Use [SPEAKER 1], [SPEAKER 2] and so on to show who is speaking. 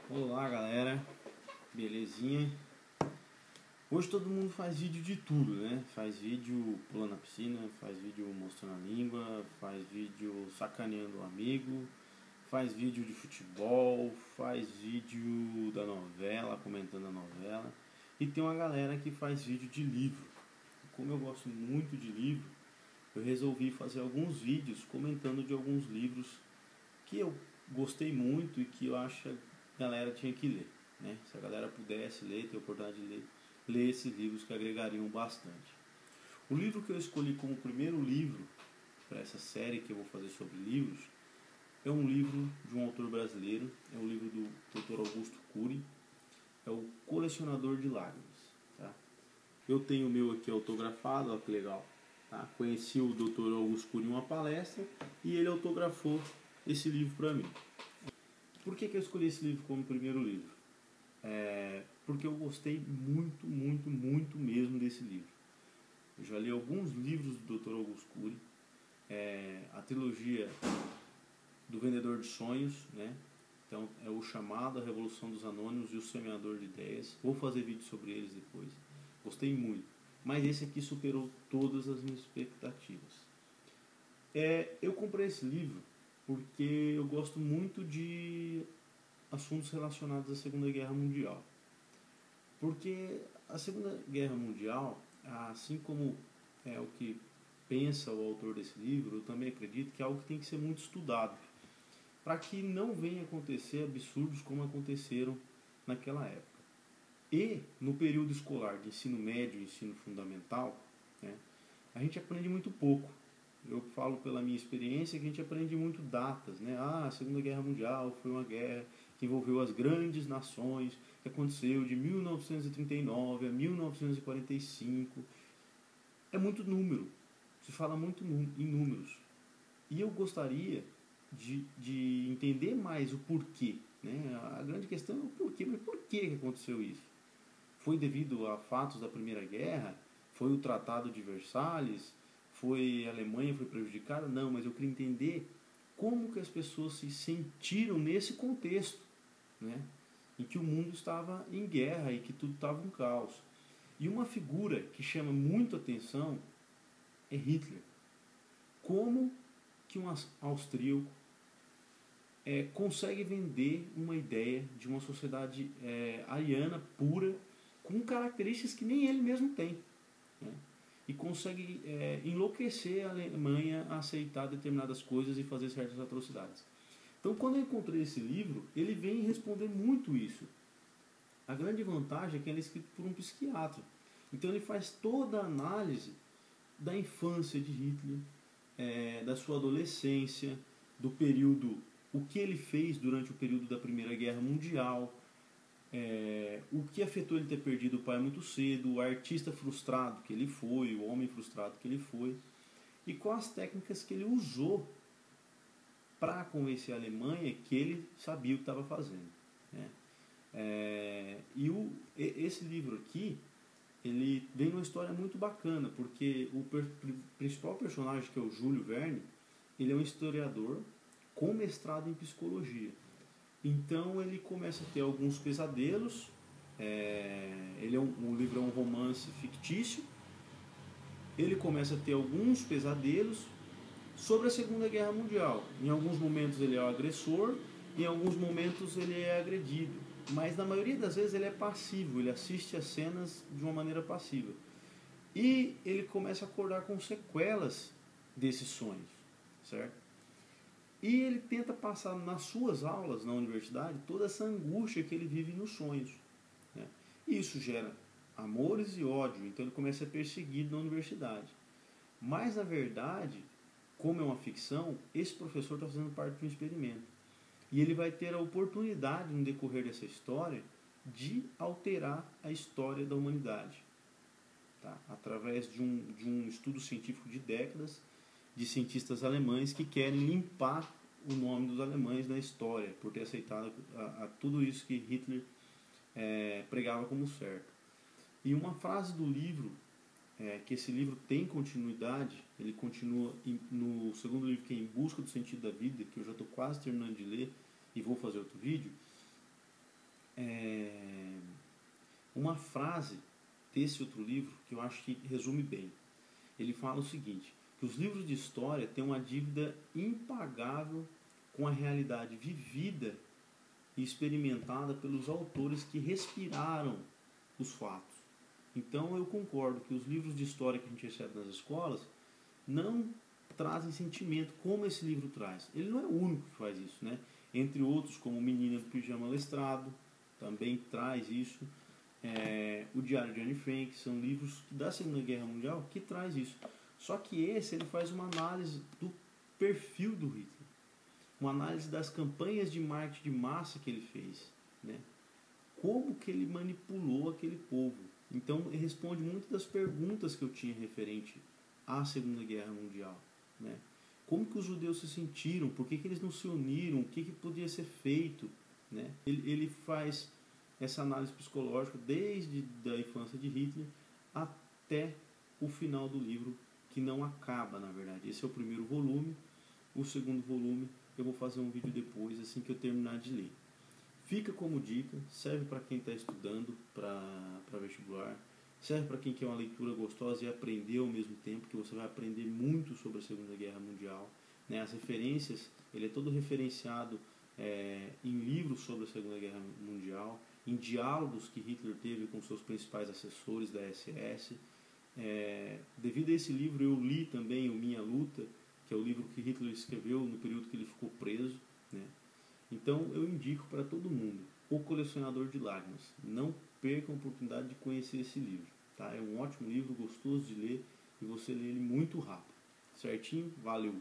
[SPEAKER 1] Olá galera, belezinha? Hoje todo mundo faz vídeo de tudo, né? Faz vídeo pulando na piscina, faz vídeo mostrando a língua, faz vídeo sacaneando o amigo, faz vídeo de futebol, faz vídeo da novela, comentando a novela. E tem uma galera que faz vídeo de livro. Como eu gosto muito de livro, eu resolvi fazer alguns vídeos comentando de alguns livros que eu gostei muito e que eu acho que a galera tinha que ler, né? Se a galera pudesse ler, ter a oportunidade de ler esses livros que agregariam bastante. O livro que eu escolhi como primeiro livro para essa série que eu vou fazer sobre livros é um livro de um autor brasileiro, é um livro do Dr. Augusto Cury, é o Colecionador de Lágrimas. Tá? Eu tenho o meu aqui autografado, olha que legal. Tá? Conheci o Dr. Augusto Cury em uma palestra e ele autografou esse livro para mim. Por que eu escolhi esse livro como primeiro livro? Porque eu gostei muito mesmo desse livro. Eu já li alguns livros do Dr. Augusto Cury, a trilogia do Vendedor de Sonhos, né? Então é o Chamado, a Revolução dos Anônimos e o Semeador de Ideias. Vou fazer vídeo sobre eles depois. Gostei muito. Mas esse aqui superou todas as minhas expectativas. Eu comprei esse livro porque eu gosto muito de assuntos relacionados à Segunda Guerra Mundial. Porque a Segunda Guerra Mundial, assim como é o que pensa o autor desse livro, eu também acredito que é algo que tem que ser muito estudado, para que não venha acontecer absurdos como aconteceram naquela época. E no período escolar de ensino médio e ensino fundamental, né, a gente aprende muito pouco. Eu falo pela minha experiência que a gente aprende muito datas, né? A Segunda Guerra Mundial foi uma guerra que envolveu as grandes nações, que aconteceu de 1939 a 1945. É muito número, se fala muito em números. E eu gostaria de entender mais o porquê, né? A grande questão é o porquê, mas por que aconteceu isso? Foi devido a fatos da Primeira Guerra? Foi o Tratado de Versalhes? A Alemanha foi prejudicada? Não, mas eu queria entender como que as pessoas se sentiram nesse contexto, né? Em que o mundo estava em guerra e que tudo estava um caos. E uma figura que chama muito atenção é Hitler. Como que um austríaco consegue vender uma ideia de uma sociedade ariana, pura, com características que nem ele mesmo tem, né? E consegue enlouquecer a Alemanha a aceitar determinadas coisas e fazer certas atrocidades. Então, quando eu encontrei esse livro, ele vem responder muito isso. A grande vantagem é que ele é escrito por um psiquiatra. Então, ele faz toda a análise da infância de Hitler, da sua adolescência, do período, o que ele fez durante o período da Primeira Guerra Mundial, o que afetou ele ter perdido o pai muito cedo, o artista frustrado que ele foi, o homem frustrado que ele foi, e quais as técnicas que ele usou para convencer a Alemanha que ele sabia o que estava fazendo, né? Esse livro aqui, ele vem numa história muito bacana, porque o principal personagem, que é o Júlio Verne, ele é um historiador com mestrado em psicologia. Então ele começa a ter alguns pesadelos. O livro é um romance fictício. Ele começa a ter alguns pesadelos sobre a Segunda Guerra Mundial. Em alguns momentos ele é o agressor, em alguns momentos ele é agredido. Mas na maioria das vezes ele é passivo, ele assiste as cenas de uma maneira passiva. E ele começa a acordar com sequelas desses sonhos, certo? E ele tenta passar nas suas aulas na universidade toda essa angústia que ele vive nos sonhos, né? E isso gera amores e ódio, então ele começa a ser perseguido na universidade. Mas na verdade, como é uma ficção, esse professor está fazendo parte de um experimento. E ele vai ter a oportunidade, no decorrer dessa história, de alterar a história da humanidade, tá? Através de um estudo científico de décadas, de cientistas alemães que querem limpar o nome dos alemães na história, por ter aceitado tudo isso que Hitler pregava como certo. E uma frase do livro, que esse livro tem continuidade, ele continua no segundo livro, que é Em Busca do Sentido da Vida, que eu já estou quase terminando de ler e vou fazer outro vídeo. uma frase desse outro livro que eu acho que resume bem. Ele fala o seguinte, que os livros de história têm uma dívida impagável com a realidade vivida e experimentada pelos autores que respiraram os fatos. Então eu concordo que os livros de história que a gente recebe nas escolas não trazem sentimento como esse livro traz. Ele não é o único que faz isso, né? Entre outros, como o Menina do Pijama Listrado, também traz isso. O Diário de Anne Frank, são livros da Segunda Guerra Mundial que traz isso. Só que esse, ele faz uma análise do perfil do Hitler, uma análise das campanhas de marketing de massa que ele fez, né? Como que ele manipulou aquele povo. Então ele responde muitas das perguntas que eu tinha referente à Segunda Guerra Mundial, né? Como que os judeus se sentiram, por que eles não se uniram, o que podia ser feito, né? Ele faz essa análise psicológica desde a infância de Hitler até o final do livro, que não acaba, na verdade. Esse é o primeiro volume. O segundo volume eu vou fazer um vídeo depois, assim que eu terminar de ler. Fica como dica, serve para quem está estudando para vestibular, serve para quem quer uma leitura gostosa e aprender ao mesmo tempo, que você vai aprender muito sobre a Segunda Guerra Mundial, né? As referências, ele é todo referenciado em livros sobre a Segunda Guerra Mundial, em diálogos que Hitler teve com seus principais assessores da SS. Devido a esse livro eu li também o Minha Luta, que é o livro que Hitler escreveu no período que ele ficou preso, né? Então eu indico para todo mundo, O Colecionador de Lágrimas. Não percam a oportunidade de conhecer esse livro, tá? É um ótimo livro, gostoso de ler, e você lê ele muito rápido. Certinho? Valeu!